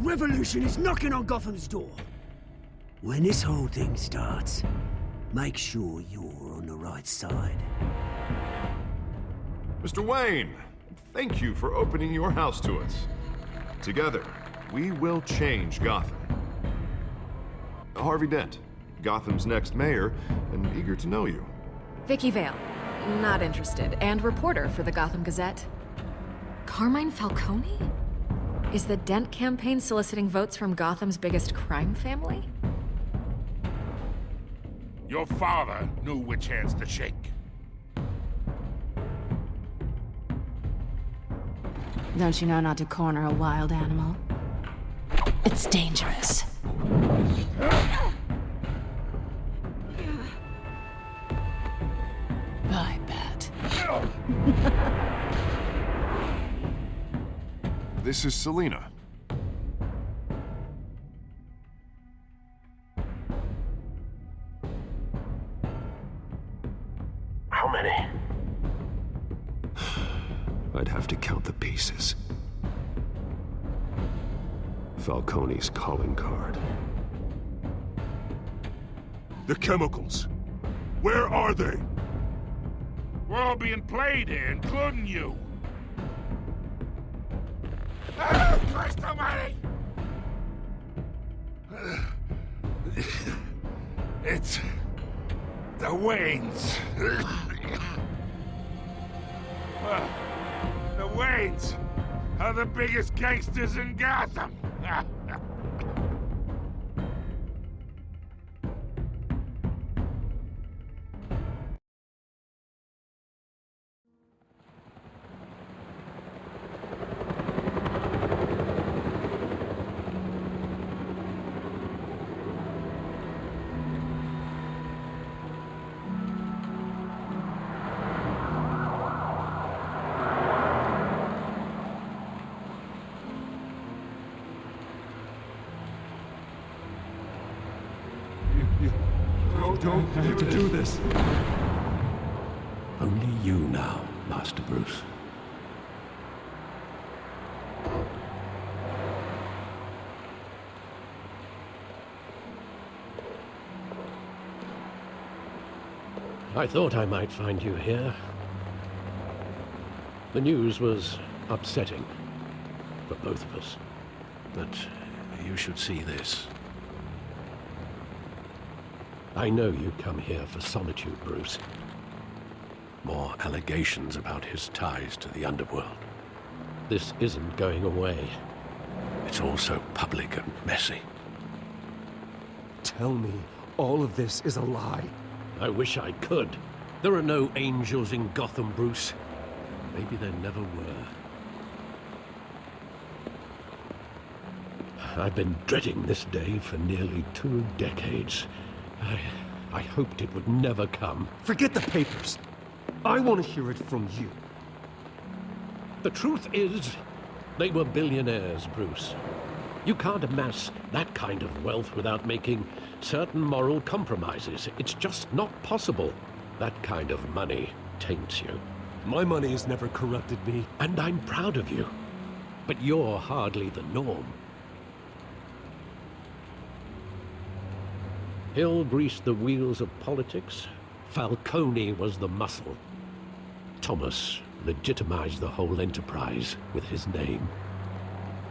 revolution is knocking on Gotham's door. When this whole thing starts, make sure you're on the right side. Mr. Wayne, thank you for opening your house to us. Together, we will change Gotham. Harvey Dent, Gotham's next mayor, and eager to know you. Vicky Vale, not interested, and reporter for the Gotham Gazette. Carmine Falcone? Is the Dent campaign soliciting votes from Gotham's biggest crime family? Your father knew which hands to shake. Don't you know not to corner a wild animal? It's dangerous. I bet. This is Selina. How many? I'd have to count the pieces. Falcone's calling card. The chemicals. Where are they? We're all being played here, including you. Ah, Christ almighty! It's the Waynes. The Waynes are the biggest gangsters in Gotham. Don't have to do this. Only you now, Master Bruce. I thought I might find you here. The news was upsetting for both of us. But you should see this. I know you come here for solitude, Bruce. More allegations about his ties to the underworld. This isn't going away. It's all so public and messy. Tell me all of this is a lie. I wish I could. There are no angels in Gotham, Bruce. Maybe there never were. I've been dreading this day for nearly 2 decades. I hoped it would never come. Forget the papers. I want to hear it from you. The truth is, they were billionaires, Bruce. You can't amass that kind of wealth without making certain moral compromises. It's just not possible. That kind of money taints you. My money has never corrupted me. And I'm proud of you. But you're hardly the norm. Hill greased the wheels of politics. Falcone was the muscle. Thomas legitimized the whole enterprise with his name.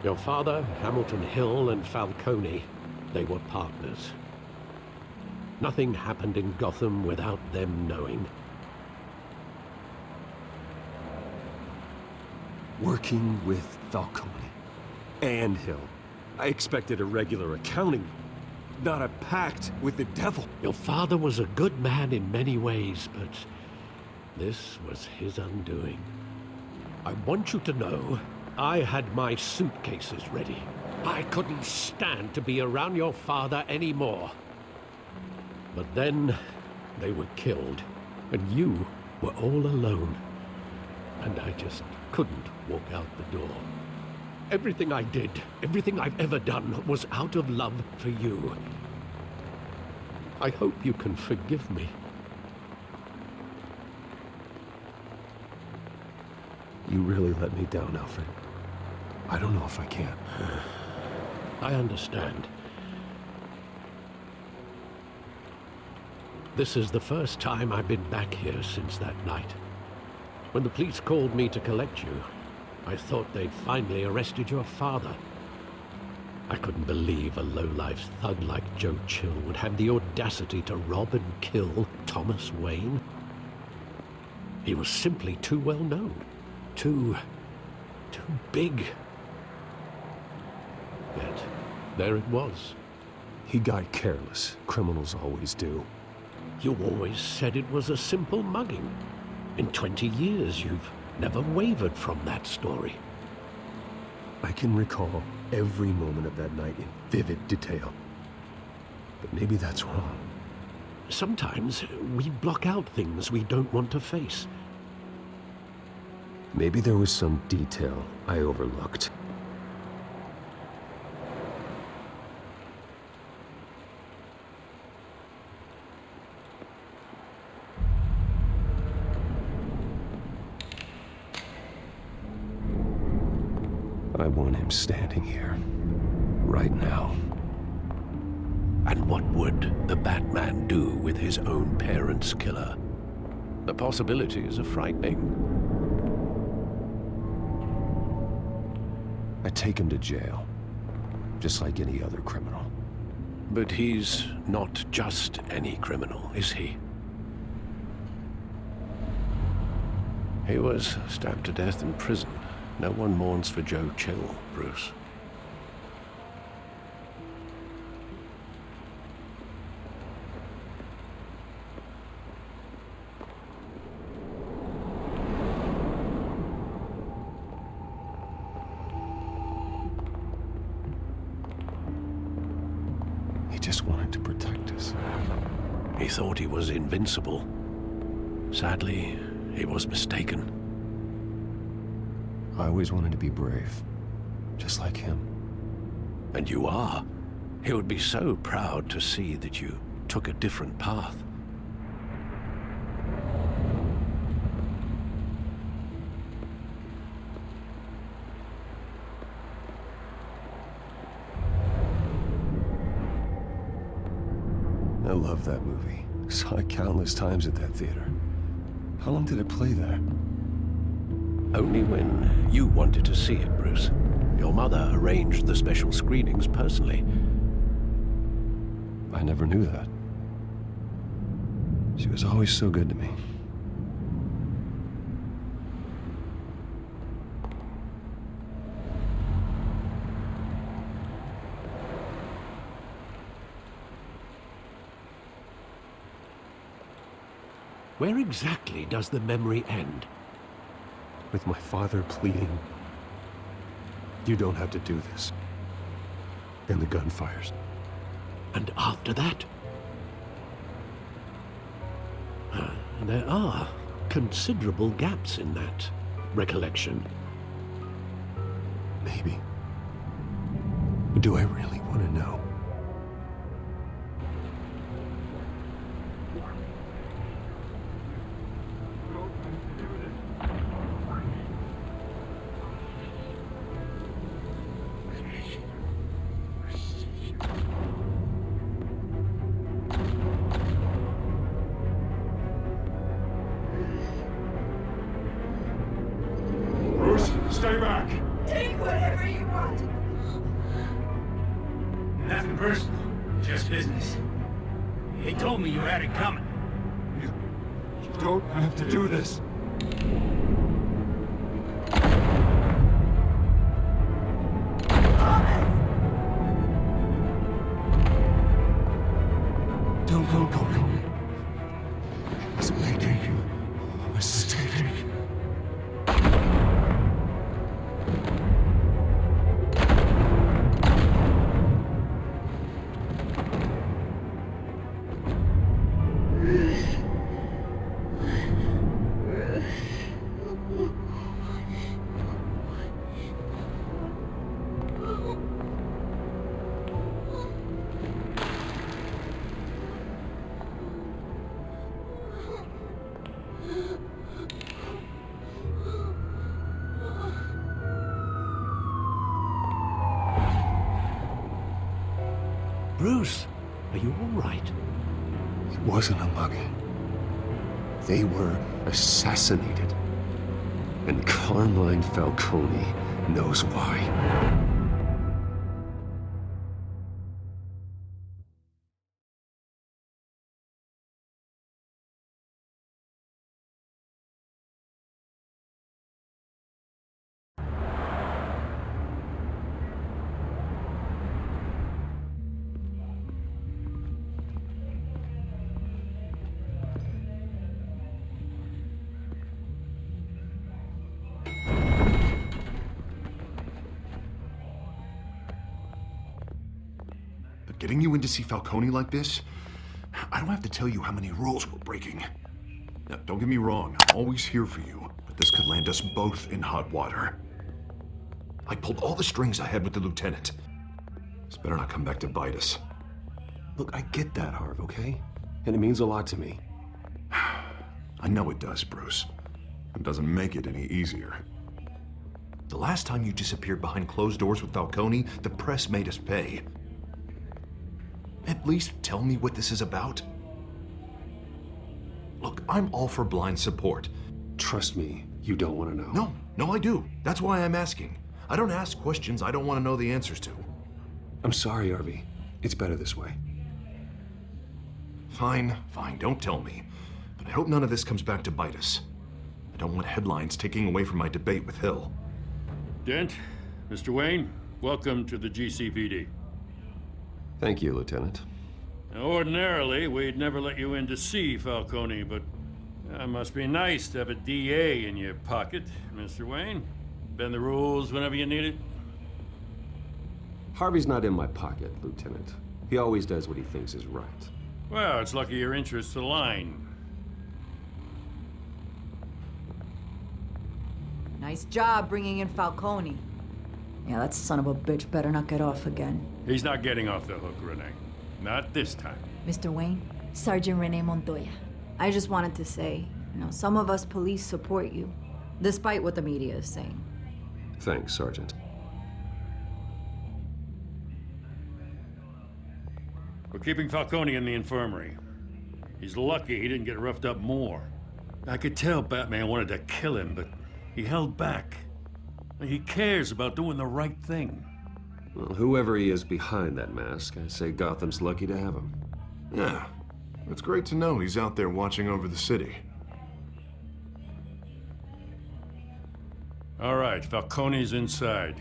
Your father, Hamilton Hill, and Falcone, they were partners. Nothing happened in Gotham without them knowing. Working with Falcone and Hill. I expected a regular accounting, not a pact with the devil. Your father was a good man in many ways, but this was his undoing. I want you to know, I had my suitcases ready. I couldn't stand to be around your father anymore. But then, they were killed, and you were all alone. And I just couldn't walk out the door. Everything I did, everything I've ever done, was out of love for you. I hope you can forgive me. You really let me down, Alfred. I don't know if I can. I understand. This is the first time I've been back here since that night. When the police called me to collect you, I thought they'd finally arrested your father. I couldn't believe a low-life thug like Joe Chill would have the audacity to rob and kill Thomas Wayne. He was simply too well known. Too big. Yet, there it was. He got careless. Criminals always do. You always said it was a simple mugging. In 20 years, you've never wavered from that story. I can recall every moment of that night in vivid detail. But maybe that's wrong. Sometimes we block out things we don't want to face. Maybe there was some detail I overlooked. I want him standing here, right now. And what would the Batman do with his own parents' killer? The possibilities are frightening. I'd take him to jail, just like any other criminal. But he's not just any criminal, is he? He was stabbed to death in prison. No one mourns for Joe Chill, Bruce. He just wanted to protect us. He thought he was invincible. Sadly, he was mistaken. I always wanted to be brave, just like him. And you are. He would be so proud to see that you took a different path. I love that movie. Saw it countless times at that theater. How long did it play there? Only when you wanted to see it, Bruce. Your mother arranged the special screenings personally. I never knew that. She was always so good to me. Where exactly does the memory end? With my father pleading, "You don't have to do this." And the gunfires. And after that? There are considerable gaps in that recollection. Maybe. But do I really want to know? Stay back! Take whatever you want. Nothing personal, just business. They told me you had it coming. You don't have to do this. Don't go. He's making a mistake. Bruce, are you all right? It wasn't a mugging. They were assassinated. And Carmine Falcone knows why. Getting you in to see Falcone like this? I don't have to tell you how many rules we're breaking. Now, don't get me wrong, I'm always here for you, but this could land us both in hot water. I pulled all the strings I had with the lieutenant. This better not come back to bite us. Look, I get that, Harv, okay? And it means a lot to me. I know it does, Bruce. It doesn't make it any easier. The last time you disappeared behind closed doors with Falcone, the press made us pay. At least tell me what this is about. Look, I'm all for blind support. Trust me, you don't want to know. No, I do. That's why I'm asking. I don't ask questions I don't want to know the answers to. I'm sorry, Harvey. It's better this way. Fine, don't tell me. But I hope none of this comes back to bite us. I don't want headlines taking away from my debate with Hill. Dent, Mr. Wayne, welcome to the GCPD. Thank you, Lieutenant. Now, ordinarily, we'd never let you in to see Falcone, but it must be nice to have a DA in your pocket, Mr. Wayne. Bend the rules whenever you need it. Harvey's not in my pocket, Lieutenant. He always does what he thinks is right. Well, it's lucky your interests align. Nice job bringing in Falcone. Yeah, that son of a bitch better not get off again. He's not getting off the hook, Renee. Not this time. Mr. Wayne, Sergeant Renee Montoya. I just wanted to say, some of us police support you, despite what the media is saying. Thanks, Sergeant. We're keeping Falcone in the infirmary. He's lucky he didn't get roughed up more. I could tell Batman wanted to kill him, but he held back. He cares about doing the right thing. Well, whoever he is behind that mask, I say Gotham's lucky to have him. Yeah, it's great to know he's out there watching over the city. All right, Falcone's inside.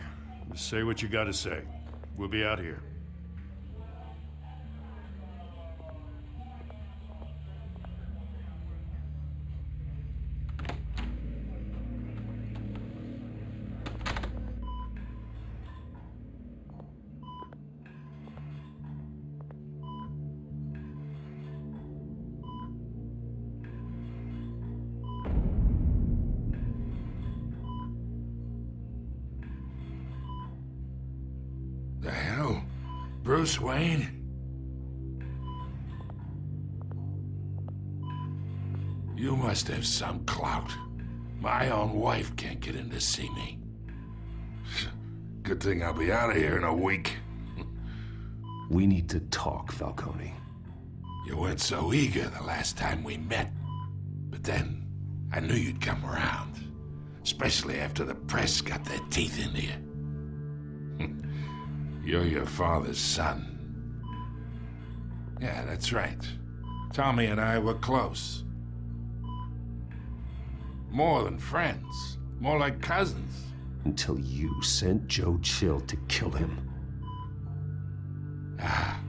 Just say what you gotta say. We'll be out here. The hell? Bruce Wayne? You must have some clout. My own wife can't get in to see me. Good thing I'll be out of here in a week. We need to talk, Falcone. You weren't so eager the last time we met. But then, I knew you'd come around. Especially after the press got their teeth into you. You're your father's son. Yeah, that's right. Tommy and I were close. More than friends. More like cousins. Until you sent Joe Chill to kill him. Ah,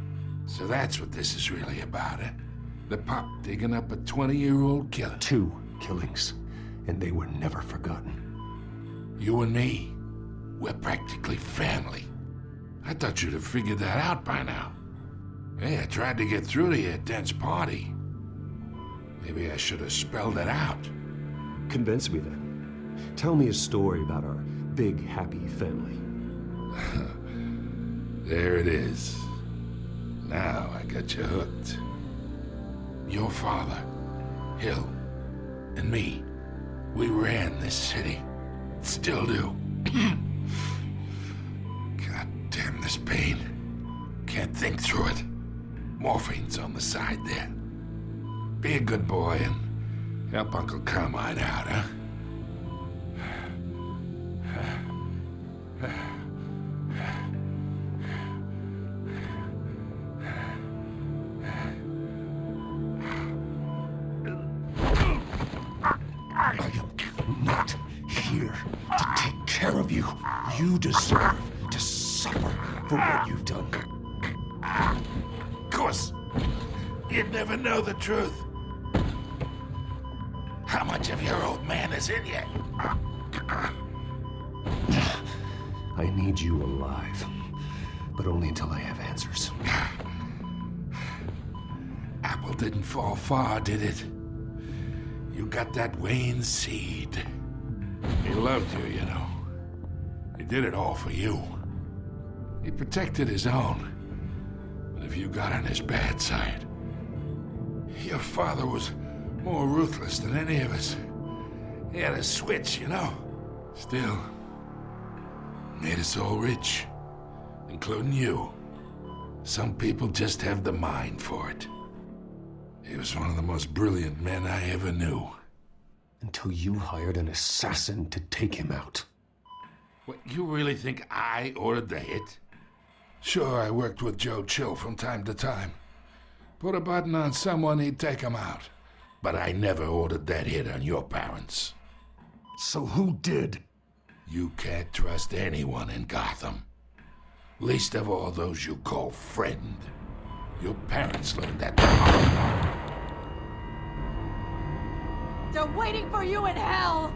so that's what this is really about, eh? The pup digging up a 20-year-old killer. 2 killings, and they were never forgotten. You and me, we're practically family. I thought you'd have figured that out by now. Hey, I tried to get through to you at Dent's party. Maybe I should have spelled it out. Convince me then. Tell me a story about our big, happy family. There it is. Now I got you hooked. Your father, Hill, and me, we ran this city. Still do. God damn this pain. can't think through it. Morphine's on the side there. Be a good boy and help Uncle Carmine out, huh? I am not here to take care of you. You deserve to suffer for what you've done. Of course, you'd never know the truth. How much of your old man is in you? I need you alive, but only until I have answers. Apple didn't fall far, did it? You got that Wayne seed. He loved you, you know. He did it all for you. He protected his own. But if you got on his bad side, your father was more ruthless than any of us. He had a switch, you know. Still, made us all rich, including you. Some people just have the mind for it. He was one of the most brilliant men I ever knew. Until you hired an assassin to take him out. What, you really think I ordered the hit? Sure, I worked with Joe Chill from time to time. Put a button on someone, he'd take him out. But I never ordered that hit on your parents. So who did? You can't trust anyone in Gotham. Least of all those you call friend. Your parents learned that the hard way. They're waiting for you in hell!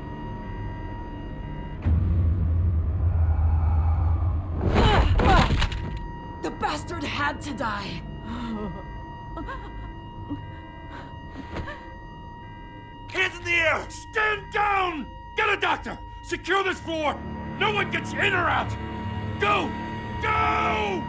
The bastard had to die! Hands in the air! Stand down! Get a doctor! Secure this floor! No one gets in or out! Go! Go!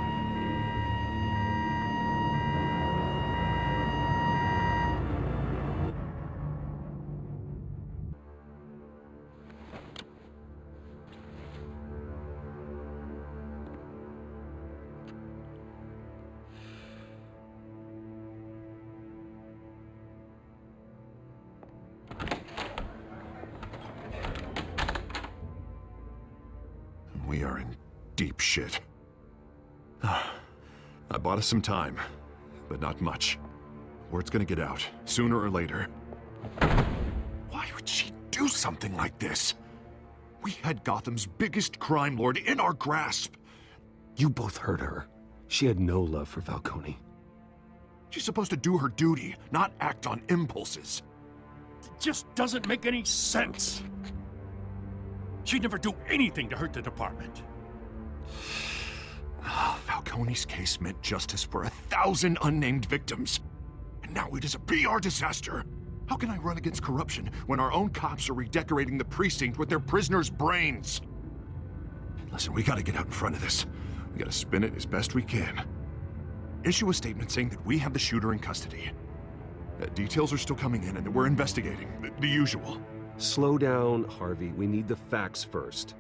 We are in deep shit. I bought us some time, but not much. Word's gonna get out, sooner or later. Why would she do something like this? We had Gotham's biggest crime lord in our grasp. You both hurt her. She had no love for Falcone. She's supposed to do her duty, not act on impulses. It just doesn't make any sense. She'd never do anything to hurt the department. Falcone's case meant justice for 1,000 unnamed victims. And now it is a PR disaster. How can I run against corruption when our own cops are redecorating the precinct with their prisoners' brains? Listen, we gotta get out in front of this. We gotta spin it as best we can. Issue a statement saying that we have the shooter in custody. Details are still coming in and that we're investigating. The usual. Slow down, Harvey. We need the facts first.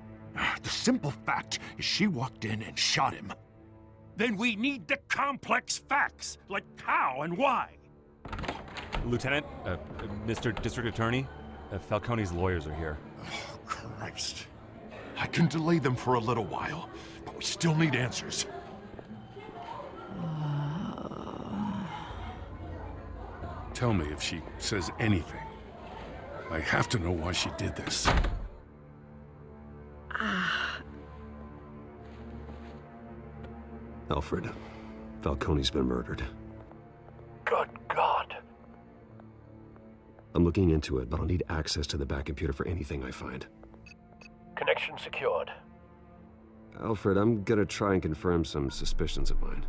The simple fact is she walked in and shot him. Then we need the complex facts, like how and why. Lieutenant, Mr. District Attorney, Falcone's lawyers are here. Oh, Christ. I can delay them for a little while, but we still need answers. Tell me if she says anything. I have to know why she did this. Alfred, Falcone's been murdered. Good God. I'm looking into it, but I'll need access to the back computer for anything I find. Connection secured. Alfred, I'm gonna try and confirm some suspicions of mine.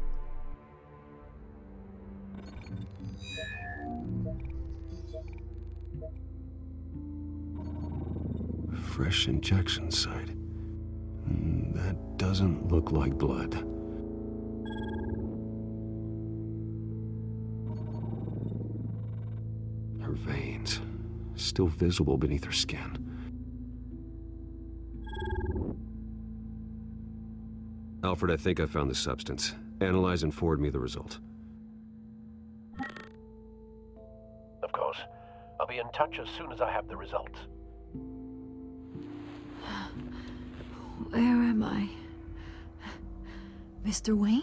Fresh injection site. That doesn't look like blood. Her veins, still visible beneath her skin. Alfred, I think I found the substance. Analyze and forward me the result. Of course. I'll be in touch as soon as I have the results. Where am I? Mr. Wayne?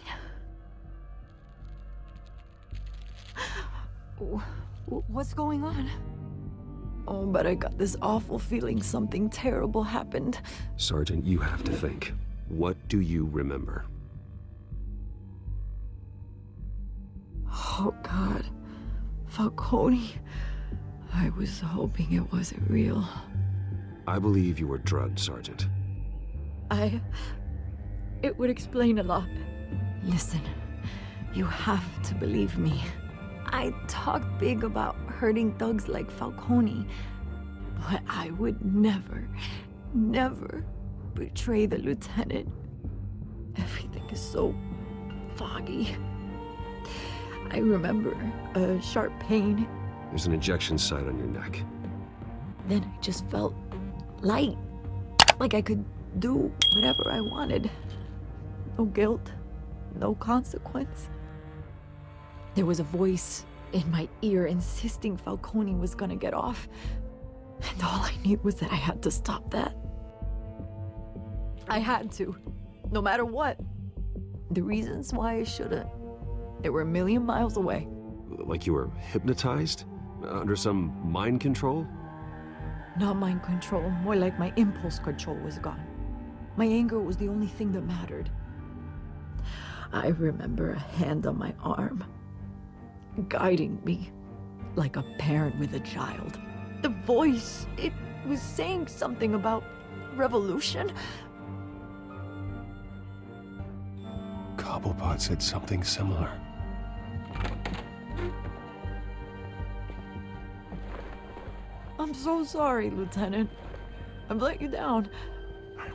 What's going on? Oh, but I got this awful feeling something terrible happened. Sergeant, you have to think. What do you remember? Oh, God. Falcone. I was hoping it wasn't real. I believe you were drugged, Sergeant. It would explain a lot. Listen, you have to believe me. I talked big about hurting thugs like Falcone, but I would never, never betray the lieutenant. Everything is so foggy. I remember a sharp pain. There's an injection site on your neck. Then I just felt light, like I could do whatever I wanted. No guilt, no consequence. There was a voice in my ear insisting Falcone was gonna get off. And all I knew was that I had to stop that. I had to, no matter what. The reasons why I shouldn't, they were a million miles away. Like you were hypnotized? Under some mind control? Not mind control, more like my impulse control was gone. My anger was the only thing that mattered. I remember a hand on my arm, guiding me like a parent with a child. The voice, it was saying something about revolution. Cobblepot said something similar. I'm so sorry, Lieutenant. I've let you down.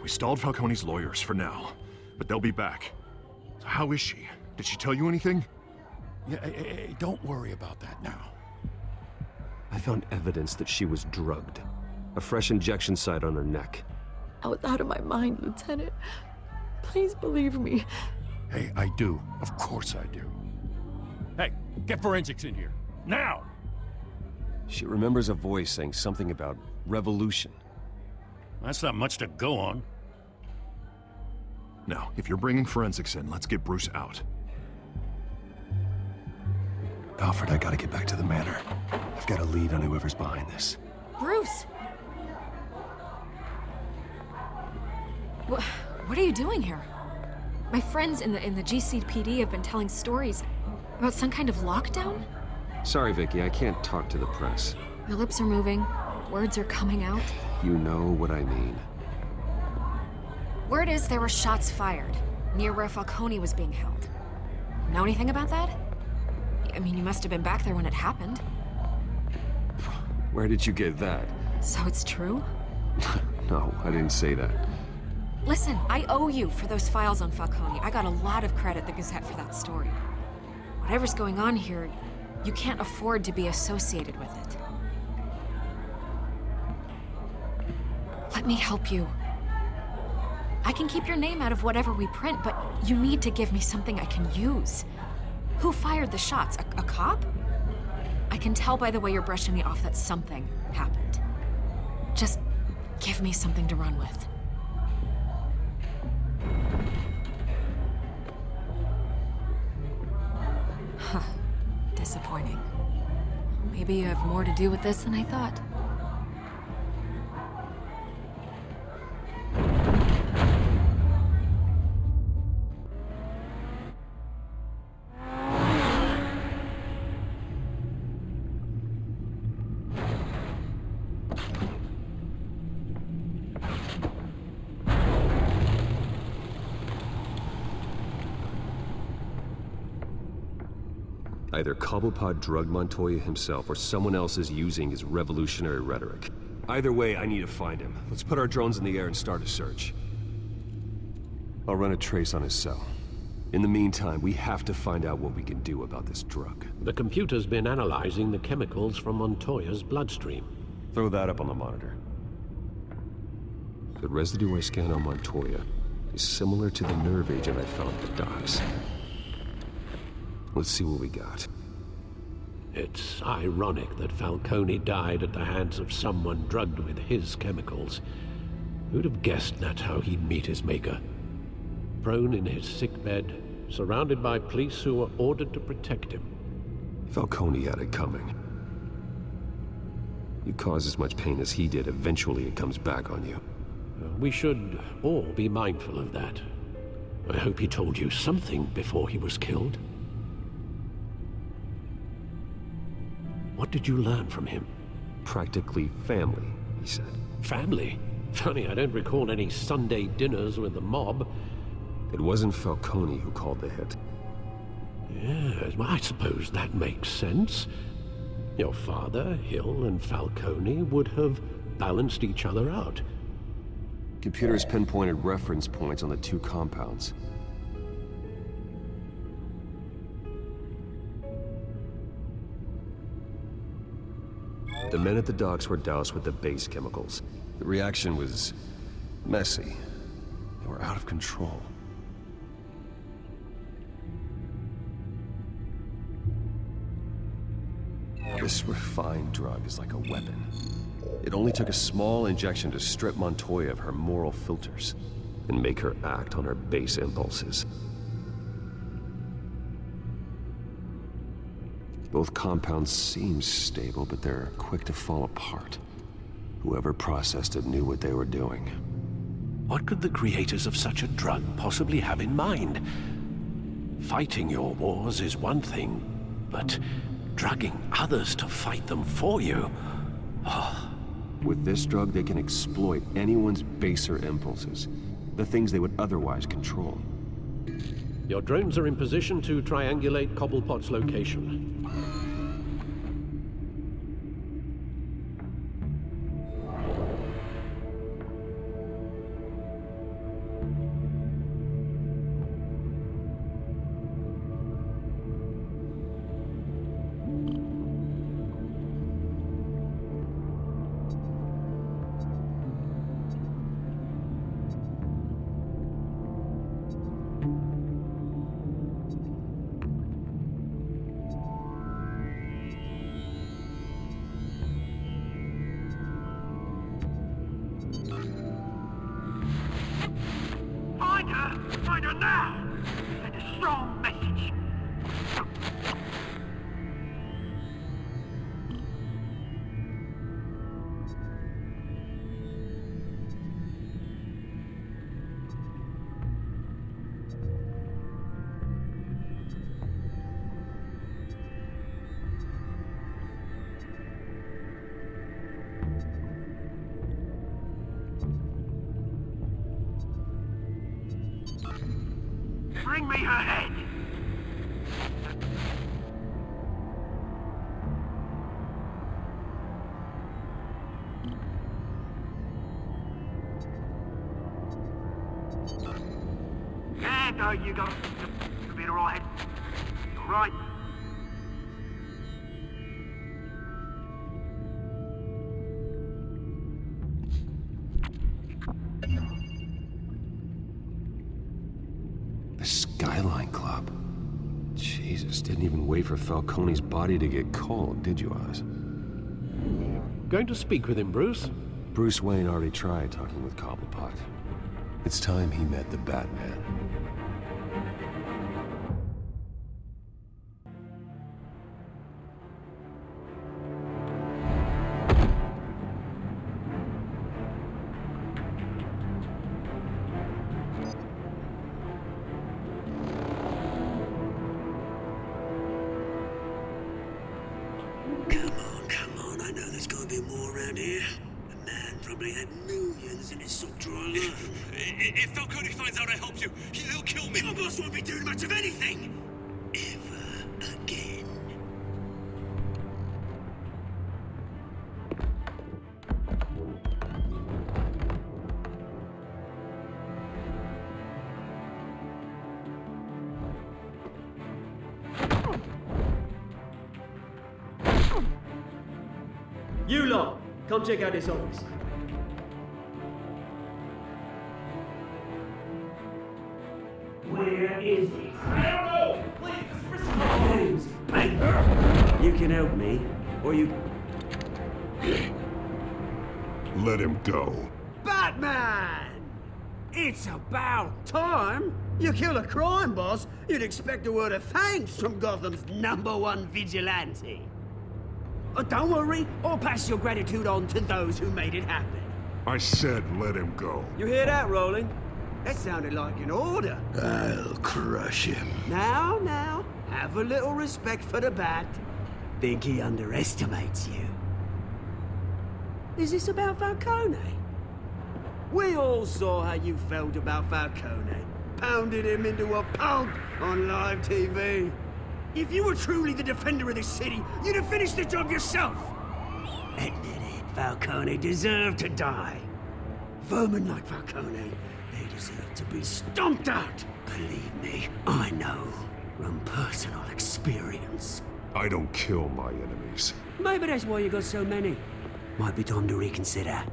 We stalled Falcone's lawyers for now, but they'll be back. So how is she? Did she tell you anything? Yeah, hey, don't worry about that now. I found evidence that she was drugged. A fresh injection site on her neck. I was out of my mind, Lieutenant. Please believe me. Hey, I do. Of course I do. Hey, get forensics in here. Now! She remembers a voice saying something about revolution. That's not much to go on. Now, if you're bringing forensics in, let's get Bruce out. Alfred, I gotta get back to the manor. I've got a lead on whoever's behind this. Bruce! What are you doing here? My friends in the GCPD have been telling stories about some kind of lockdown? Sorry, Vicky, I can't talk to the press. Your lips are moving, words are coming out. You know what I mean. Word is there were shots fired near where Falcone was being held. Know anything about that? I mean, you must have been back there when it happened. Where did you get that? So it's true? No, I didn't say that. Listen, I owe you for those files on Falcone. I got a lot of credit at the Gazette for that story. Whatever's going on here, you can't afford to be associated with it. Let me help you. I can keep your name out of whatever we print, but you need to give me something I can use. Who fired the shots? A cop? I can tell by the way you're brushing me off that something happened. Just give me something to run with. Huh. Disappointing. Maybe you have more to do with this than I thought. Either Cobblepot drugged Montoya himself or someone else is using his revolutionary rhetoric. Either way, I need to find him. Let's put our drones in the air and start a search. I'll run a trace on his cell. In the meantime, we have to find out what we can do about this drug. The computer's been analyzing the chemicals from Montoya's bloodstream. Throw that up on the monitor. The residue I scan on Montoya is similar to the nerve agent I found at the docks. Let's see what we got. It's ironic that Falcone died at the hands of someone drugged with his chemicals. Who'd have guessed that's how he'd meet his maker? Prone in his sickbed, surrounded by police who were ordered to protect him. Falcone had it coming. You cause as much pain as he did, eventually it comes back on you. We should all be mindful of that. I hope he told you something before he was killed. What did you learn from him? Practically family, he said. Family? Funny, I don't recall any Sunday dinners with the mob. It wasn't Falcone who called the hit. Yes, well, I suppose that makes sense. Your father, Hill, and Falcone would have balanced each other out. Computers pinpointed reference points on the two compounds. The men at the docks were doused with the base chemicals. The reaction was messy. They were out of control. This refined drug is like a weapon. It only took a small injection to strip Montoya of her moral filters and make her act on her base impulses. Both compounds seem stable, but they're quick to fall apart. Whoever processed it knew what they were doing. What could the creators of such a drug possibly have in mind? Fighting your wars is one thing, but drugging others to fight them for you? Oh. With this drug, they can exploit anyone's baser impulses, the things they would otherwise control. Your drones are in position to triangulate Cobblepot's location. Find her now! Send a strong message. Bring me her head! Yeah, no, you go. You'll be alright. Alright. Skyline Club. Jesus, didn't even wait for Falcone's body to get cold, did you, Oz? Going to speak with him, Bruce? Bruce Wayne already tried talking with Cobblepot. It's time he met the Batman. Come on, I know there's gonna be more around here. The man probably had millions in his sock drawer alone. If Falcone finds out I helped you, he'll kill me! Your boss won't be doing much of anything! Ever again. You lot, come check out his office. Where is it? I don't know! James, mate, you can help me, or you... Let him go. Batman! It's about time! You kill a crime boss, you'd expect a word of thanks from Gotham's #1 vigilante. Don't worry, I'll pass your gratitude on to those who made it happen. I said let him go. You hear that, Roland? That sounded like an order. I'll crush him. Now, have a little respect for the Bat. Think he underestimates you. Is this about Falcone? We all saw how you felt about Falcone. Pounded him into a pulp on live TV. If you were truly the defender of this city, you'd have finished the job yourself. Admit it, Falcone deserved to die. Vermin like Falcone, they deserve to be stomped out. Believe me, I know from personal experience. I don't kill my enemies. Maybe that's why you got so many. Might be time to reconsider.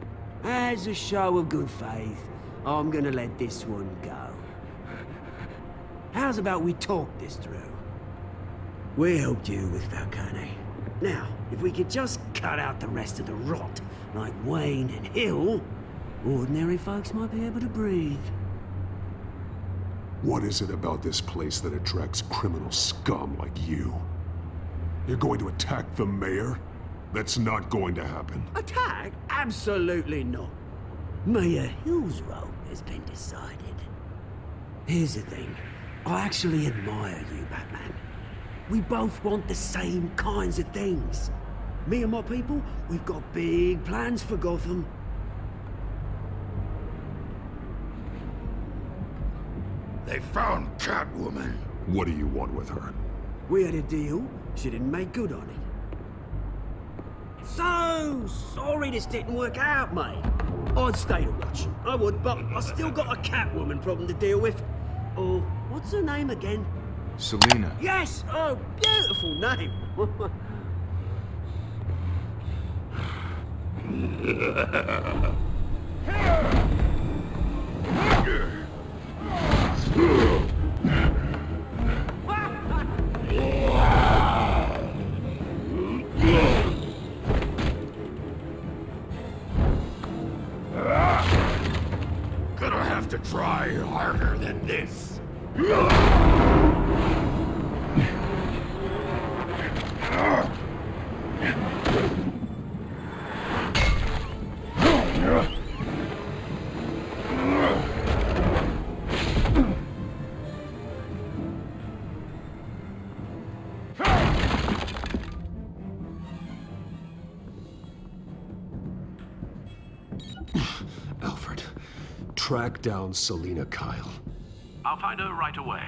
As a show of good faith, I'm gonna let this one go. How's about we talk this through? We helped you with Falcone. Now, if we could just cut out the rest of the rot, like Wayne and Hill, ordinary folks might be able to breathe. What is it about this place that attracts criminal scum like you? You're going to attack the mayor? That's not going to happen. Attack? Absolutely not. Mayor Hill's role has been decided. Here's the thing. I actually admire you, Batman. We both want the same kinds of things. Me and my people, we've got big plans for Gotham. They found Catwoman. What do you want with her? We had a deal. She didn't make good on it. So sorry this didn't work out, mate. I'd stay to watch. I would, but I still got a Catwoman problem to deal with. Oh, what's her name again? Selina. Yes! Oh, beautiful name. Gonna have to try harder than this. Alfred, track down Selina Kyle. I'll find her right away.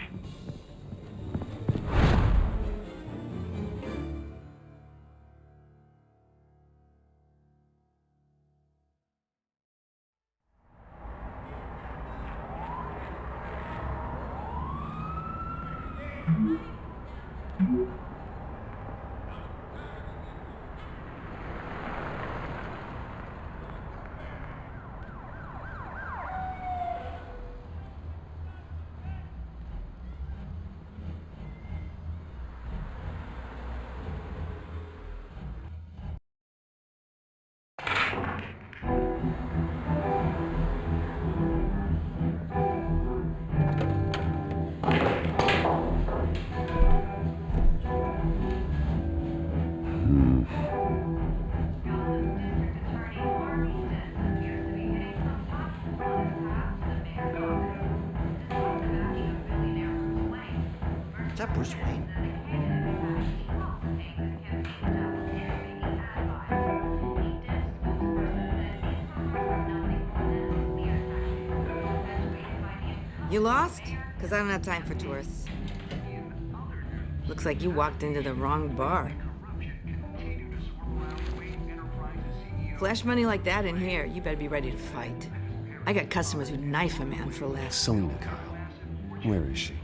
Is that Bruce Wayne? You lost? Because I don't have time for tourists. Looks like you walked into the wrong bar. Flash money like that in here, you better be ready to fight. I got customers who'd knife a man for less. Selina Kyle. Where is she?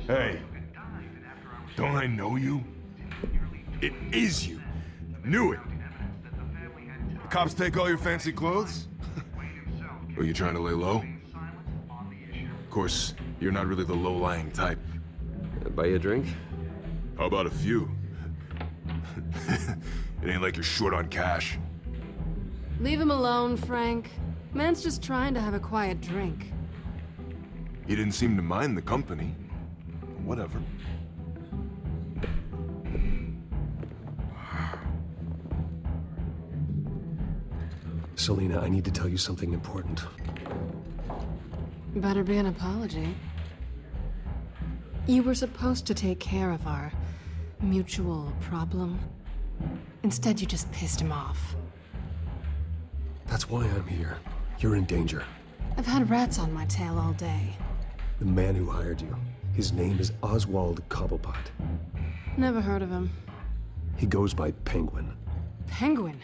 Hey, don't I know you? It is you. Knew it. The cops take all your fancy clothes? Are you trying to lay low? Of course, you're not really the low-lying type. Buy you a drink? How about a few? It ain't like you're short on cash. Leave him alone, Frank. Man's just trying to have a quiet drink. He didn't seem to mind the company. Whatever. Selina, I need to tell you something important. Better be an apology. You were supposed to take care of our mutual problem. Instead, you just pissed him off. That's why I'm here. You're in danger. I've had rats on my tail all day. The man who hired you, his name is Oswald Cobblepot. Never heard of him. He goes by Penguin. Penguin?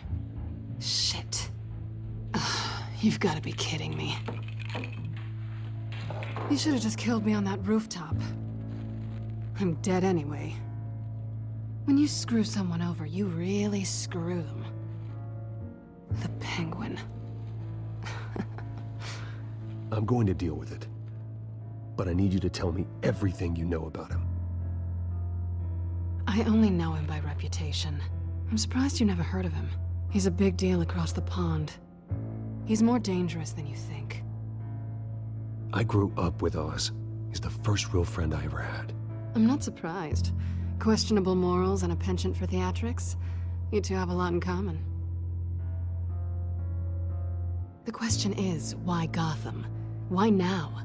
Shit. Ugh, you've got to be kidding me. You should have just killed me on that rooftop. I'm dead anyway. When you screw someone over, you really screw them. The Penguin. I'm going to deal with it. But I need you to tell me everything you know about him. I only know him by reputation. I'm surprised you never heard of him. He's a big deal across the pond. He's more dangerous than you think. I grew up with Oz. He's the first real friend I ever had. I'm not surprised. Questionable morals and a penchant for theatrics. You two have a lot in common. The question is, why Gotham? Why now?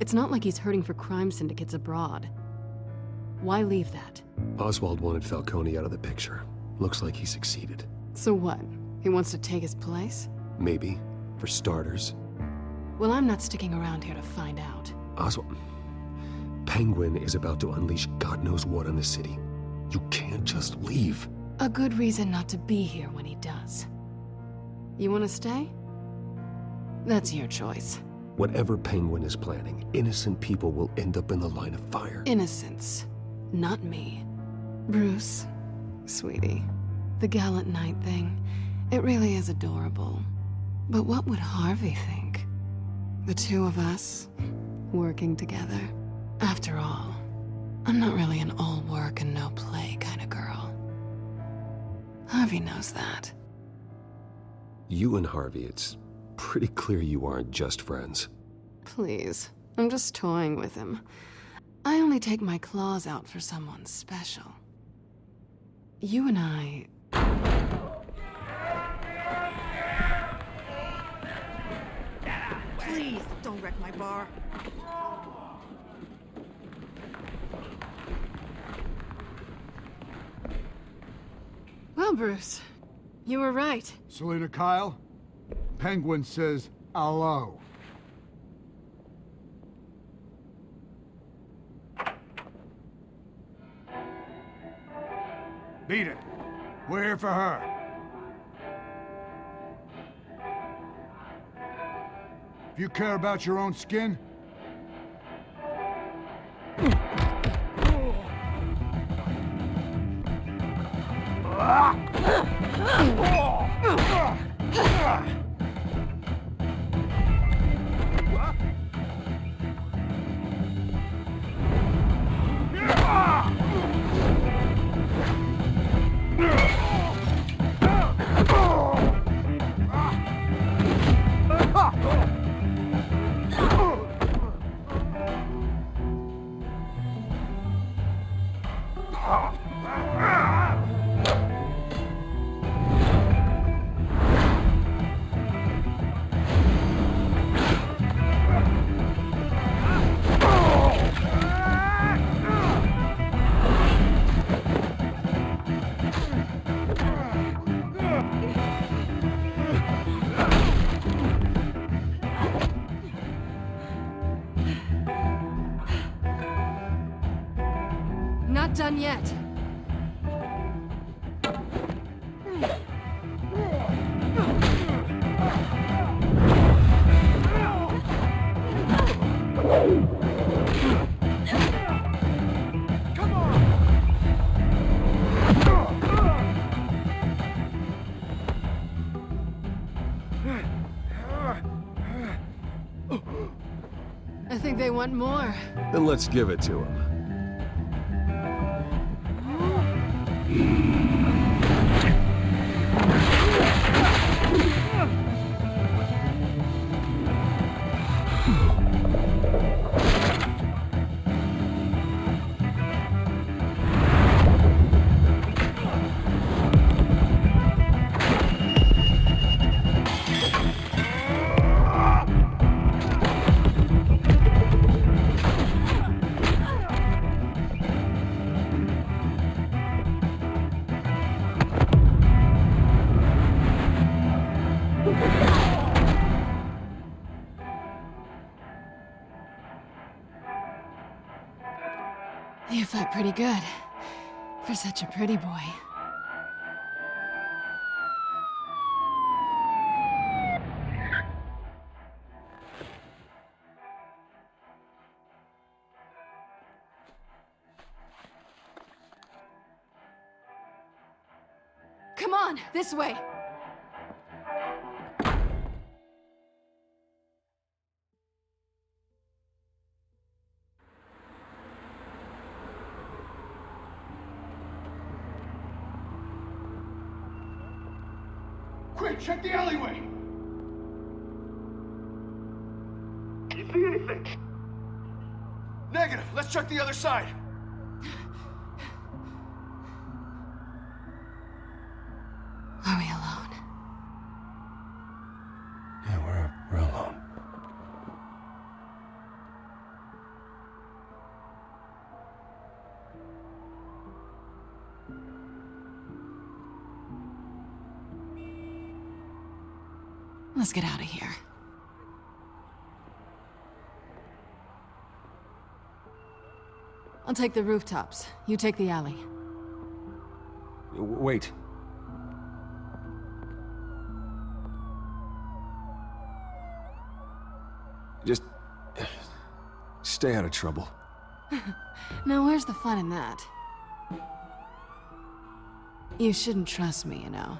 It's not like he's hurting for crime syndicates abroad. Why leave that? Oswald wanted Falcone out of the picture. Looks like he succeeded. So what? He wants to take his place? Maybe. For starters. Well, I'm not sticking around here to find out. Oswald... Penguin is about to unleash God knows what on the city. You can't just leave. A good reason not to be here when he does. You want to stay? That's your choice. Whatever Penguin is planning, innocent people will end up in the line of fire. Innocence. Not me. Bruce, sweetie, the gallant knight thing, it really is adorable. But what would Harvey think? The two of us, working together. After all, I'm not really an all work and no play kind of girl. Harvey knows that. You and Harvey, it's pretty clear you aren't just friends. Please, I'm just toying with him. I only take my claws out for someone special. You and I... Please, don't wreck my bar. Well, Bruce, you were right. Selina Kyle, Penguin says hello. Beat it. We're here for her. If you care about your own skin, Not done yet. I think they want more. Then let's give it to him. You fight pretty good. For such a pretty boy. Come on, this way! Quick, check the alleyway! You see anything? Negative. Let's check the other side. Are we alone? Yeah, we're alone. Let's get out of here. I'll take the rooftops. You take the alley. Wait. Just stay out of trouble. Now where's the fun in that? You shouldn't trust me, you know.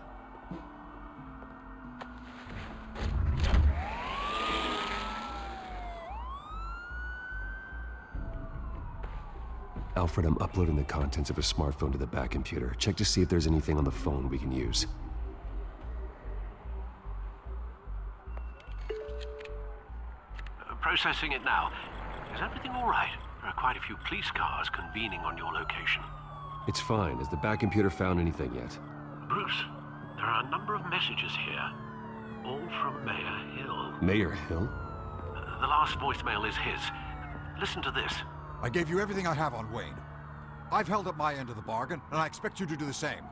Alfred, I'm uploading the contents of a smartphone to the back computer. Check to see if there's anything on the phone we can use. Processing it now. Is everything all right? There are quite a few police cars convening on your location. It's fine. Has the back computer found anything yet? Bruce, there are a number of messages here. All from Mayor Hill. Mayor Hill? The last voicemail is his. Listen to this. I gave you everything I have on Wayne. I've held up my end of the bargain, and I expect you to do the same.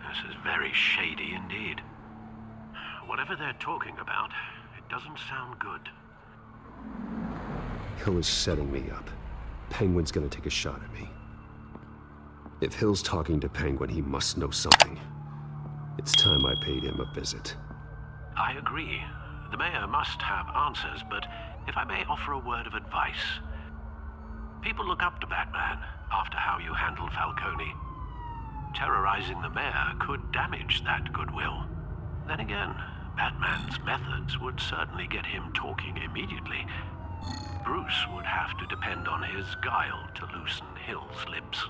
This is very shady indeed. Whatever they're talking about, it doesn't sound good. Hill is setting me up. Penguin's gonna take a shot at me. If Hill's talking to Penguin, he must know something. It's time I paid him a visit. I agree. The mayor must have answers, but if I may offer a word of advice. People look up to Batman after how you handled Falcone. Terrorizing the mayor could damage that goodwill. Then again, Batman's methods would certainly get him talking immediately. Bruce would have to depend on his guile to loosen Hill's lips.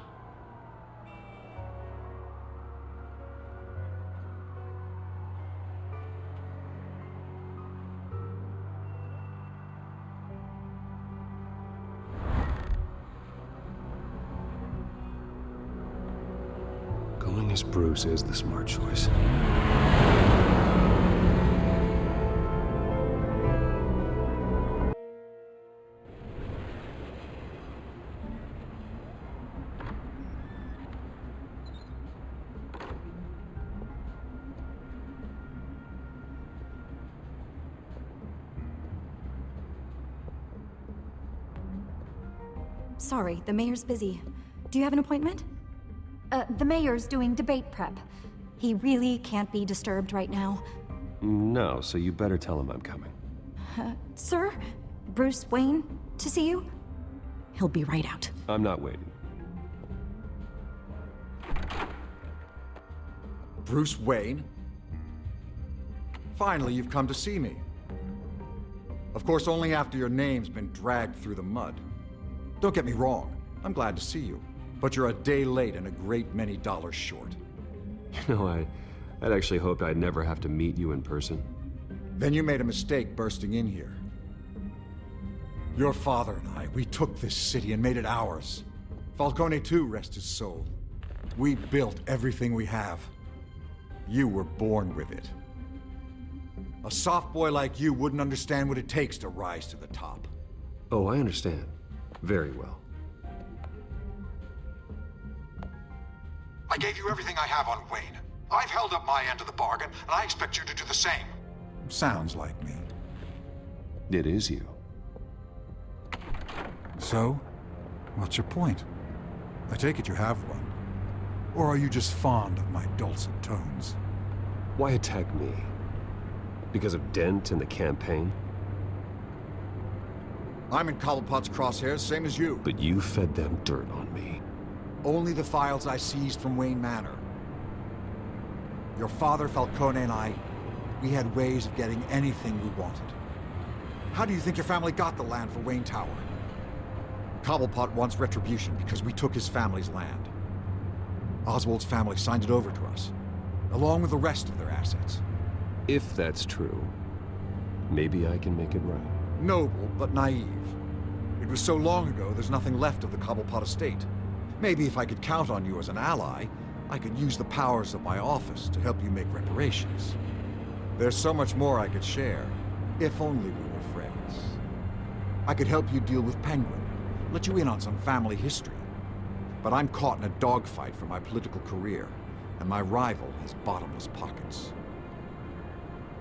Going as Bruce is the smart choice. Sorry, the mayor's busy. Do you have an appointment? The mayor's doing debate prep. He really can't be disturbed right now. No, so you better tell him I'm coming. Sir? Bruce Wayne to see you? He'll be right out. I'm not waiting. Bruce Wayne? Finally, you've come to see me. Of course, only after your name's been dragged through the mud. Don't get me wrong, I'm glad to see you. But you're a day late and a great many dollars short. You know, I'd actually hoped I'd never have to meet you in person. Then you made a mistake bursting in here. Your father and I, we took this city and made it ours. Falcone too, rest his soul. We built everything we have. You were born with it. A soft boy like you wouldn't understand what it takes to rise to the top. Oh, I understand. Very well. I gave you everything I have on Wayne. I've held up my end of the bargain, and I expect you to do the same. Sounds like me. It is you. So, what's your point? I take it you have one. Or are you just fond of my dulcet tones? Why attack me? Because of Dent and the campaign? I'm in Cobblepot's crosshairs, same as you. But you fed them dirt on me. Only the files I seized from Wayne Manor. Your father, Falcone, and I, we had ways of getting anything we wanted. How do you think your family got the land for Wayne Tower? Cobblepot wants retribution because we took his family's land. Oswald's family signed it over to us, along with the rest of their assets. If that's true, maybe I can make it right. Noble, but naive. It was so long ago, there's nothing left of the Cobblepot estate. Maybe if I could count on you as an ally, I could use the powers of my office to help you make reparations. There's so much more I could share, if only we were friends. I could help you deal with Penguin, let you in on some family history. But I'm caught in a dogfight for my political career, and my rival has bottomless pockets.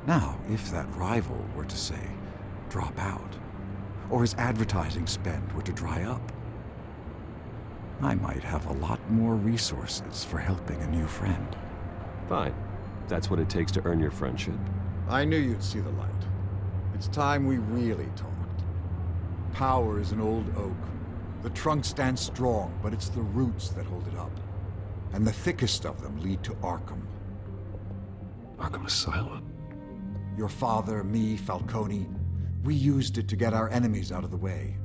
Now, if that rival were to say, drop out, or his advertising spend were to dry up, I might have a lot more resources for helping a new friend. Fine. That's what it takes to earn your friendship. I knew you'd see the light. It's time we really talked. Power is an old oak. The trunk stands strong, but it's the roots that hold it up. And the thickest of them lead to Arkham. Arkham Asylum? Your father, me, Falcone, we used it to get our enemies out of the way.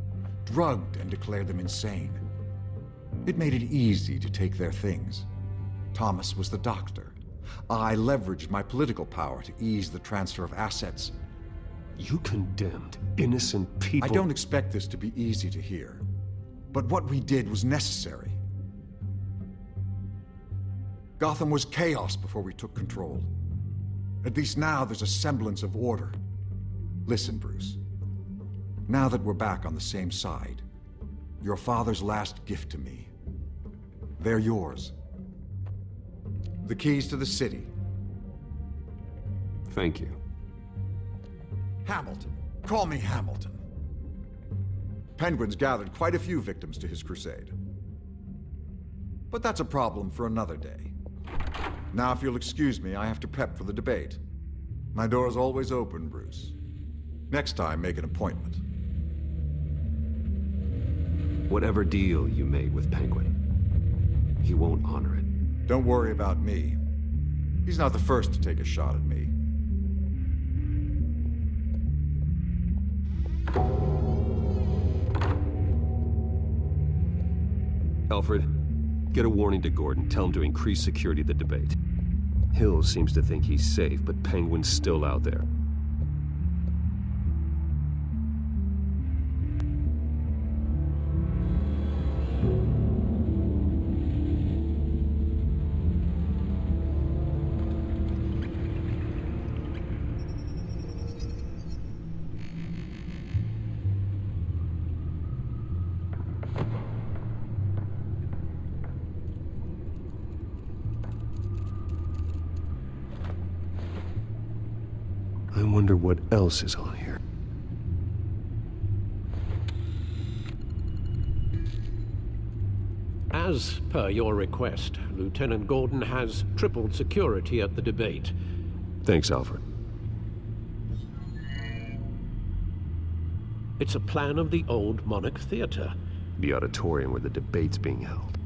Drugged and declared them insane. It made it easy to take their things. Thomas was the doctor. I leveraged my political power to ease the transfer of assets. You condemned innocent people. I don't expect this to be easy to hear. But what we did was necessary. Gotham was chaos before we took control. At least now there's a semblance of order. Listen, Bruce. Now that we're back on the same side, your father's last gift to me, they're yours. The keys to the city. Thank you. Hamilton. Call me Hamilton. Penguin's gathered quite a few victims to his crusade. But that's a problem for another day. Now, if you'll excuse me, I have to prep for the debate. My door is always open, Bruce. Next time, make an appointment. Whatever deal you made with Penguin, he won't honor it. Don't worry about me. He's not the first to take a shot at me. Alfred, get a warning to Gordon. Tell him to increase security at the debate. Hill seems to think he's safe, but Penguin's still out there. I wonder what else is on here. As per your request, Lieutenant Gordon has tripled security at the debate. Thanks, Alfred. It's a plan of the old Monarch Theater. The auditorium where the debate's being held.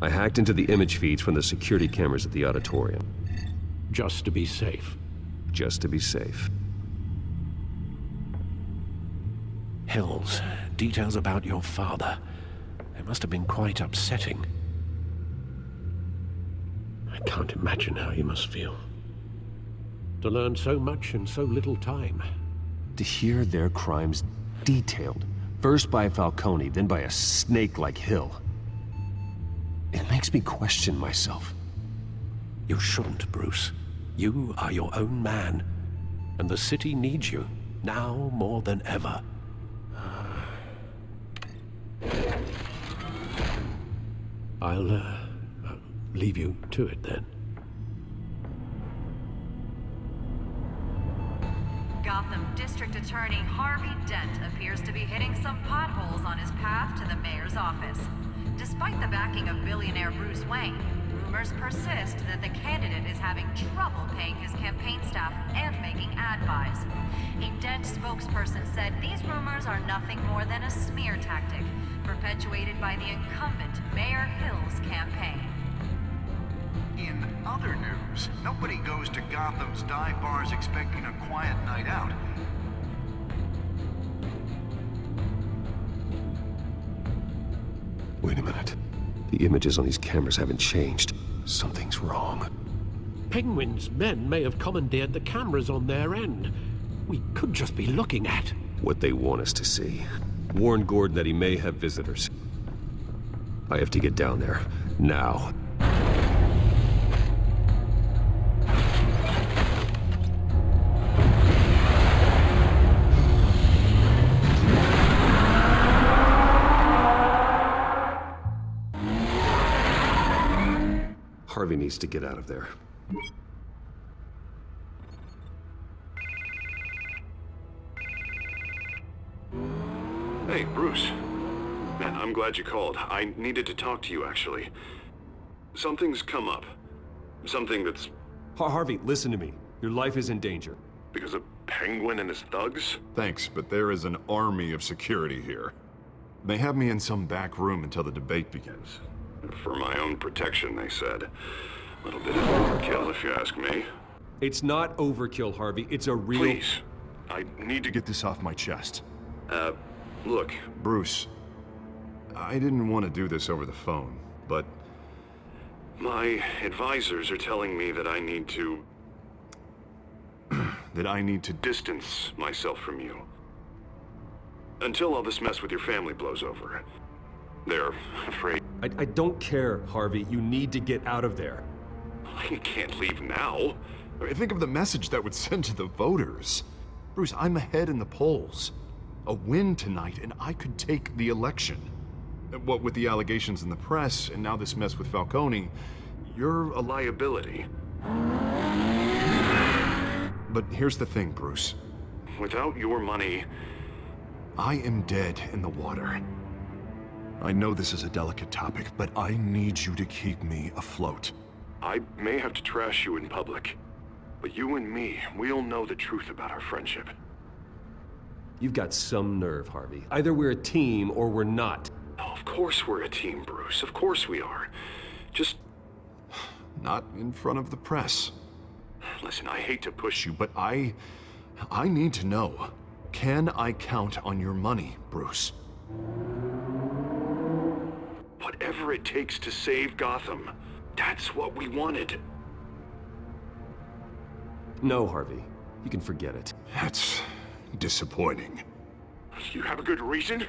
I hacked into the image feeds from the security cameras at the auditorium. Just to be safe. Just to be safe. Hell's details about your father. They must have been quite upsetting. I can't imagine how you must feel. To learn so much in so little time. To hear their crimes detailed, first by Falcone, then by a snake like Hill. It makes me question myself. You shouldn't, Bruce. You are your own man, and the city needs you, now more than ever. I'll leave you to it then. Gotham District Attorney Harvey Dent appears to be hitting some potholes on his path to the mayor's office. Despite the backing of billionaire Bruce Wayne, rumors persist that the candidate is having trouble paying his campaign staff and making ad buys. A Dent spokesperson said these rumors are nothing more than a smear tactic, perpetuated by the incumbent Mayor Hill's campaign. In other news, nobody goes to Gotham's dive bars expecting a quiet night out. Wait a minute. The images on these cameras haven't changed. Something's wrong. Penguin's men may have commandeered the cameras on their end. We could just be looking at what they want us to see. Warn Gordon that he may have visitors. I have to get down there, now. Harvey needs to get out of there. Hey, Bruce. Man, I'm glad you called. I needed to talk to you, actually. Something's come up. Something that's... Harvey, listen to me. Your life is in danger. Because of Penguin and his thugs? Thanks, but there is an army of security here. They have me in some back room until the debate begins. For my own protection, they said. A little bit of overkill, if you ask me. It's not overkill, Harvey. It's a real... Please. I need to get this off my chest. Look, Bruce. I didn't want to do this over the phone, but... my advisors are telling me that I need to... that I need to distance myself from you. Until all this mess with your family blows over. They're afraid... I don't care, Harvey. You need to get out of there. You can't leave now. I mean, think of the message that would send to the voters. Bruce, I'm ahead in the polls. A win tonight, and I could take the election. What with the allegations in the press, and now this mess with Falcone, you're a liability. But here's the thing, Bruce. Without your money, I am dead in the water. I know this is a delicate topic, but I need you to keep me afloat. I may have to trash you in public, but you and me, we'll know the truth about our friendship. You've got some nerve, Harvey. Either we're a team or we're not. Oh, of course we're a team, Bruce. Of course we are. Just... not in front of the press. Listen, I hate to push you, but I need to know. Can I count on your money, Bruce? Whatever it takes to save Gotham, that's what we wanted. No, Harvey. You can forget it. That's disappointing. You have a good reason?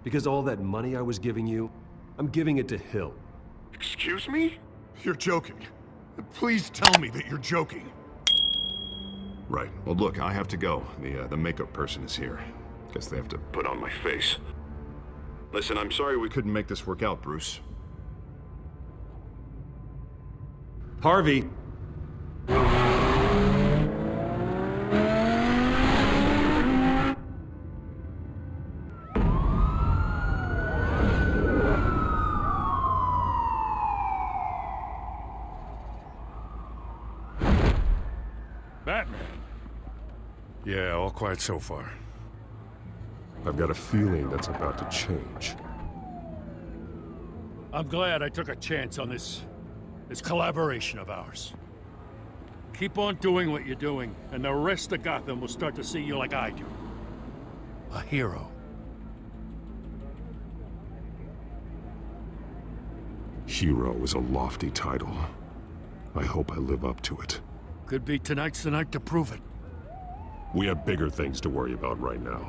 Because all that money I was giving you, I'm giving it to Hill. Excuse me? You're joking. Please tell me that you're joking. Right. Well, look, I have to go. The makeup person is here. Guess they have to put on my face. Listen, I'm sorry we couldn't make this work out, Bruce. Harvey! Batman. Yeah, all quiet so far. I've got a feeling that's about to change. I'm glad I took a chance on this collaboration of ours. Keep on doing what you're doing, and the rest of Gotham will start to see you like I do. A hero. Hero is a lofty title. I hope I live up to it. Could be tonight's the night to prove it. We have bigger things to worry about right now.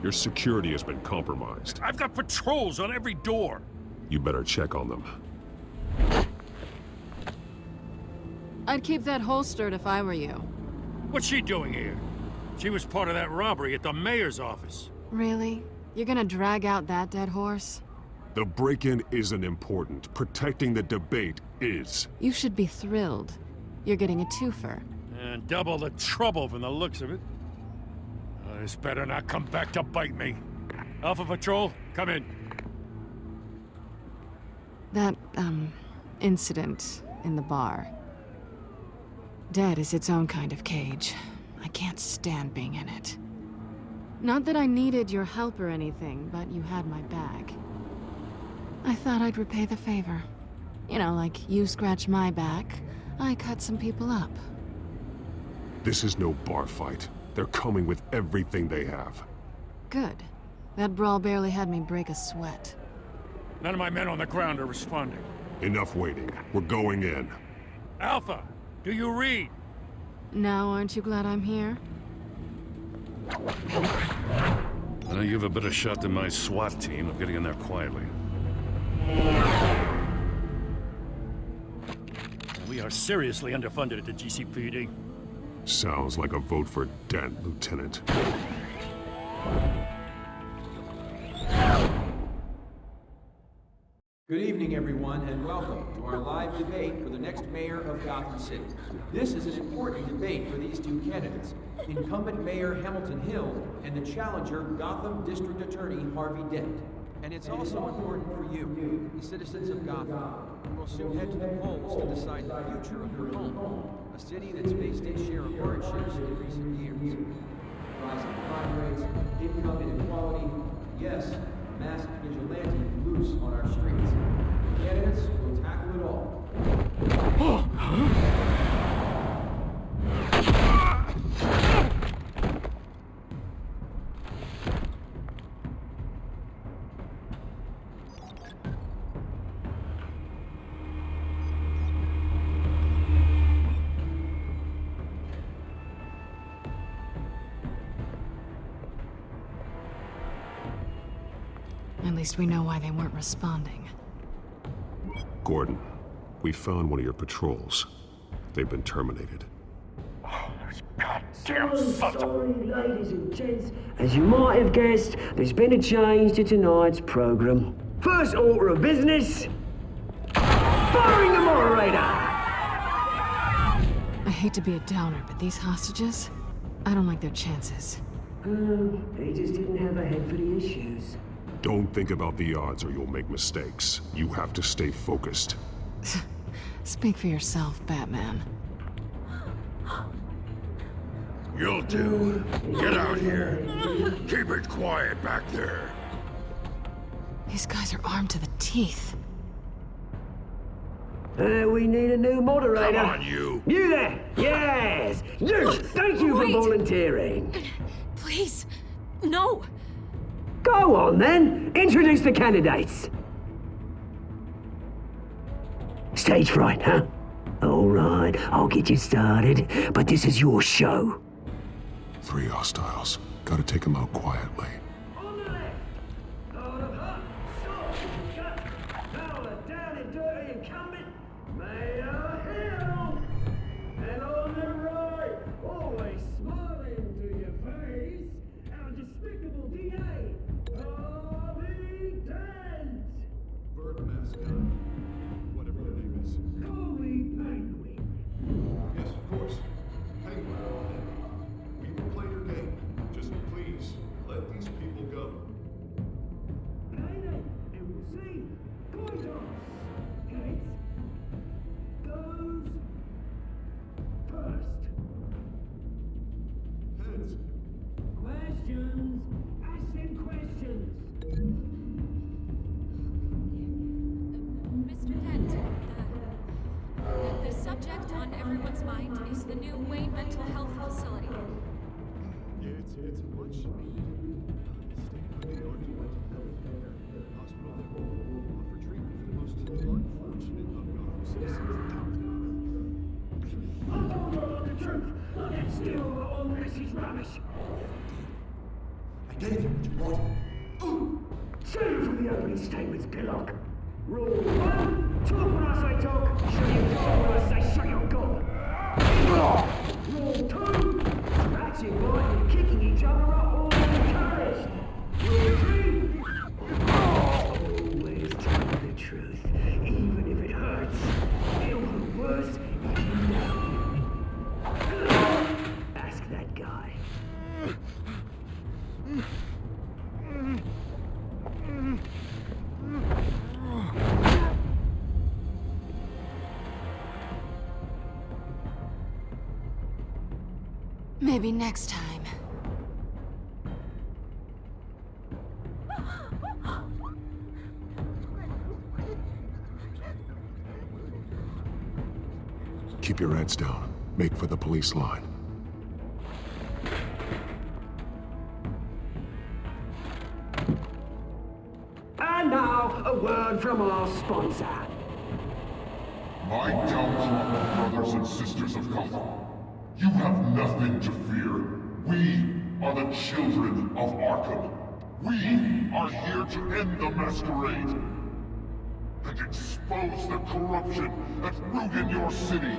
Your security has been compromised. I've got patrols on every door. You better check on them. I'd keep that holstered if I were you. What's she doing here? She was part of that robbery at the mayor's office. Really? You're gonna drag out that dead horse? The break-in isn't important. Protecting the debate is. You should be thrilled. You're getting a twofer. And double the trouble from the looks of it. This better not come back to bite me. Alpha Patrol, come in. That, incident in the bar. Dead is its own kind of cage. I can't stand being in it. Not that I needed your help or anything, but you had my bag. I thought I'd repay the favor. You know, like you scratch my back, I cut some people up. This is no bar fight. They're coming with everything they have. Good. That brawl barely had me break a sweat. None of my men on the ground are responding. Enough waiting. We're going in. Alpha, do you read? Now, aren't you glad I'm here? I know you have a better shot than my SWAT team of getting in there quietly. We are seriously underfunded at the GCPD. Sounds like a vote for Dent, Lieutenant. Good evening, everyone, and welcome to our live debate for the next mayor of Gotham City. This is an important debate for these two candidates, incumbent Mayor Hamilton Hill and the challenger Gotham District Attorney Harvey Dent. And it's also important for you, the citizens of Gotham, who will soon head to the polls to decide the future of your home, a city that's faced its share of hardships in recent years. Rising crime rates, income inequality, yes, masked vigilante loose on our streets. Candidates will tackle it all. At least we know why they weren't responding. Gordon, we found one of your patrols. They've been terminated. Sorry, ladies and gents. As you might have guessed, there's been a change to tonight's program. First order of business, firing the moderator! I hate to be a downer, but these hostages, I don't like their chances. They just didn't have a head for the issues. Don't think about the odds or you'll make mistakes. You have to stay focused. Speak for yourself, Batman. You'll do. Get out here. Keep it quiet back there. These guys are armed to the teeth. We need a new moderator. Come on, you. You there! Yes! You! Thank you for volunteering. Please, no. Go on then. Introduce the candidates. Stage fright, huh? All right, I'll get you started, but this is your show. 3 hostiles. Gotta take them out quietly. On the left, Lord of Hot, Salt, Gut, now the down and dirty incumbent, Mayor Hill. And on the right, always smiling to your face, our despicable DA, Harvey Dent. Bird mascot. Whatever your name is. Call me Penguin. Yes, of course. Penguin. We will play your game. Just please, let these people go. Okay then, and we'll see. Coin toss. Heads goes first. Heads. Questions. Ask them questions. Mr. Dent, the subject on everyone's mind is the new Wayne Mental Health Facility. Yeah, it's much. still all this is rubbish. I gave you what you wanted. Show you for the opening statements, Pillock. Rule 1, talk when I say talk, shut your gob when I say shut your gob. Rule 2, scratching, biting, and kicking each other are all encouraged. Rule 3, always tell the truth, even if it hurts. It'll hurt worse if you know. Ask that guy. Maybe next time. Keep your heads down. Make for the police line. And now, a word from our sponsor. My downtrodden brothers and sisters of Gotham, you have nothing to fear. We are the children of Arkham. We are here to end the masquerade and expose the corruption that's ruined your city.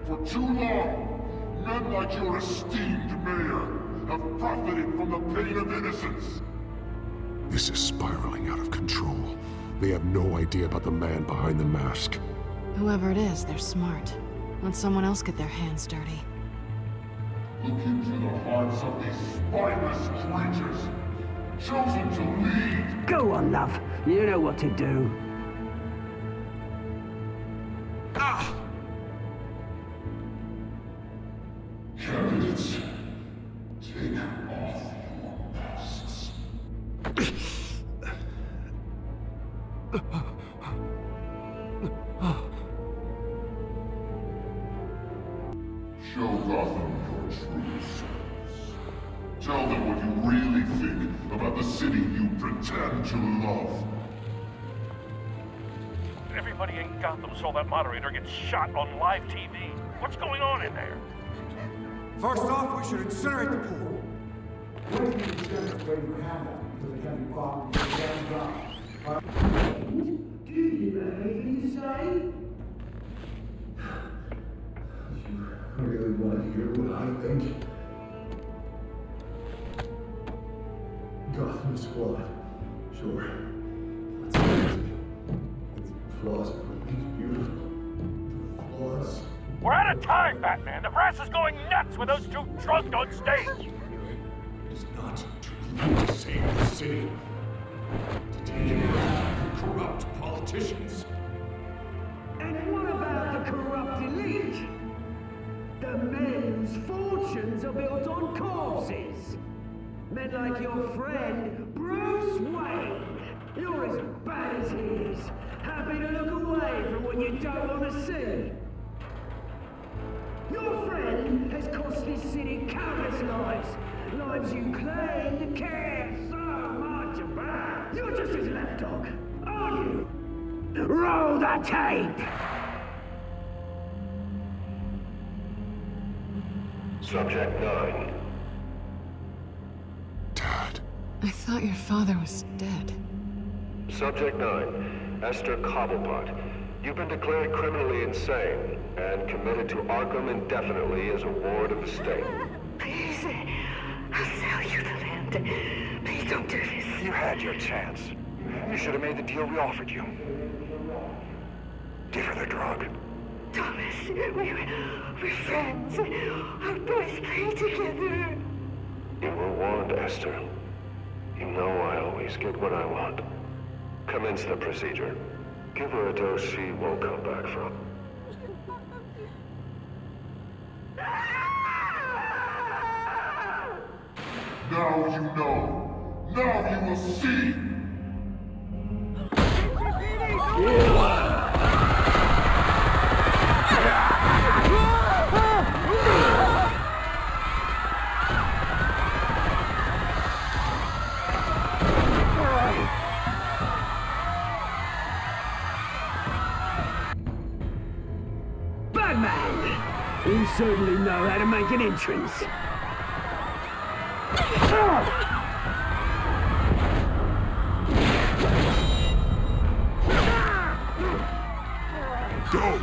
For too long, men like your esteemed mayor have profited from the pain of innocence. This is spiraling out of control. They have no idea about the man behind the mask. Whoever it is, they're smart. Let someone else get their hands dirty. Look into the hearts of these spineless creatures, chosen to lead. Go on, love. You know what to do. Candidates, take off your masks. Show Gotham your true selves. Tell them what you really think about the city you pretend to love. Everybody in Gotham saw that moderator get shot on live TV. What's going on in there? First off, we should incinerate the pool. Wait till the sheriff waiting for Hamilton because they can't be bought with the damn gun. Do you have anything to say? I really want to hear what I think. Gotham Squad, sure. That's amazing. It's flaws, but he's beautiful. The flaws. We're out of time, Batman. The brass is going nuts with those two drunk on stage. It is not too late to save the city. To take it back from corrupt politicians. And what about the corrupt elite? The men whose fortunes are built on corpses. Men like your friend, Bruce Wayne. You're as bad as he is. Happy to look away from what you don't want to see. Your friend has cost this city countless lives. Lives you claim to care so much about. You're just his lapdog, aren't you? Roll the tape! Subject 9. I thought your father was dead. Subject 9. Esther Cobblepot. You've been declared criminally insane and committed to Arkham indefinitely as a ward of the state. Please, I'll sell you the land. Please don't do this. You had your chance. You should have made the deal we offered you. Give her the drug. Thomas, we're friends. Our boys play together. You were warned, Esther. You know I always get what I want. Commence the procedure. Give her a dose she won't come back from. Now you know. Now you will see. Who certainly know how to make an entrance. Go!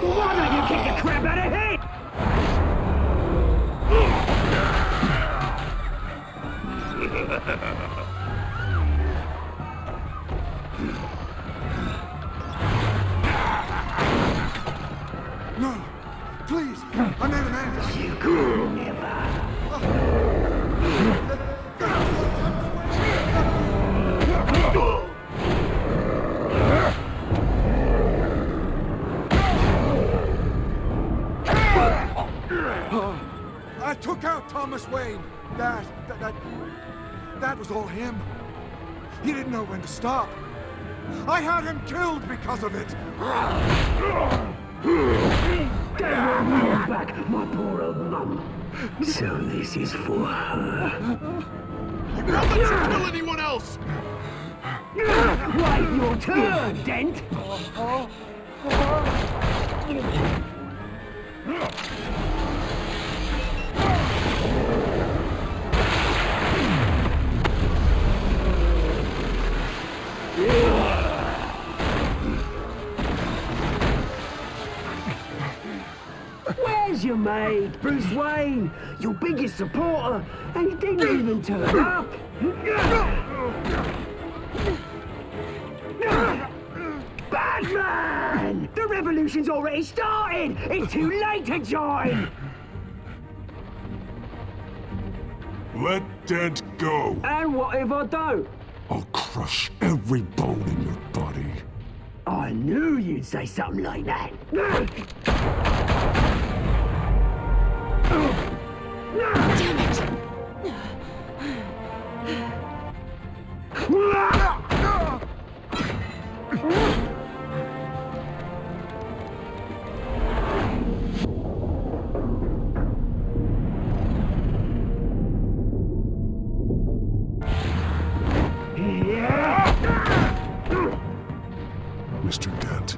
Why don't you kick the crap out of him? No! Please! I made an entrance! You could never. I took out Thomas Wayne. That was all him. He didn't know when to stop. I had him killed because of it. They want me back, my poor old mum. So this is for her. I won't let you kill anyone else! Wait your turn, Dent! Where's your mate, Bruce Wayne? Your biggest supporter, and he didn't even turn up. Batman! The revolution's already started! It's too late to join! Let Dent go! And what if I don't? I'll crush every bone in your body. I knew you'd say something like that. Damn it! Mr. Dent.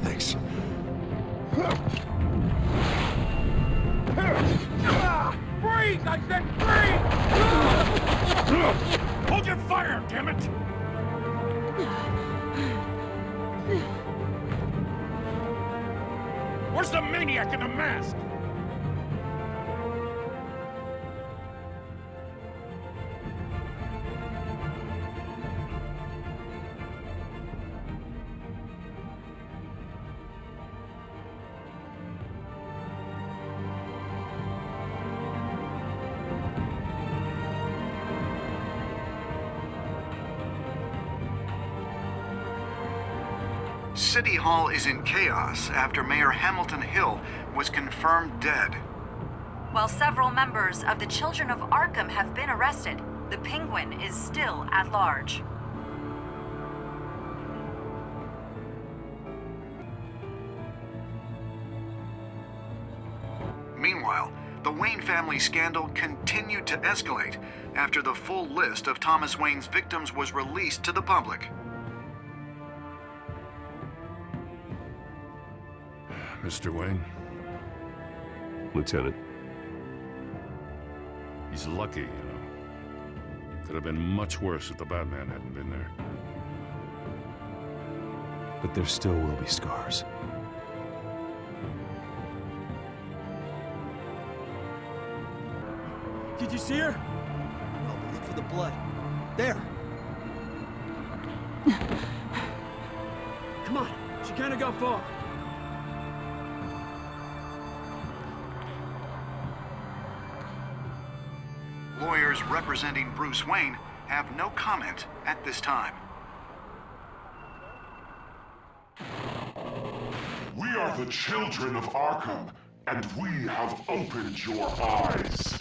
Thanks. Breathe! I said breathe! Hold your fire, damn it! Where's the maniac in the mask? City Hall is in chaos after Mayor Hamilton Hill was confirmed dead. While several members of the Children of Arkham have been arrested, the Penguin is still at large. Meanwhile, the Wayne family scandal continued to escalate after the full list of Thomas Wayne's victims was released to the public. Mr. Wayne? Lieutenant. He's lucky, you know. Could have been much worse if the Batman hadn't been there. But there still will be scars. Did you see her? No, but look for the blood. There. Come on, she can't have gone far. Lawyers representing Bruce Wayne have no comment at this time. We are the children of Arkham, and we have opened your eyes.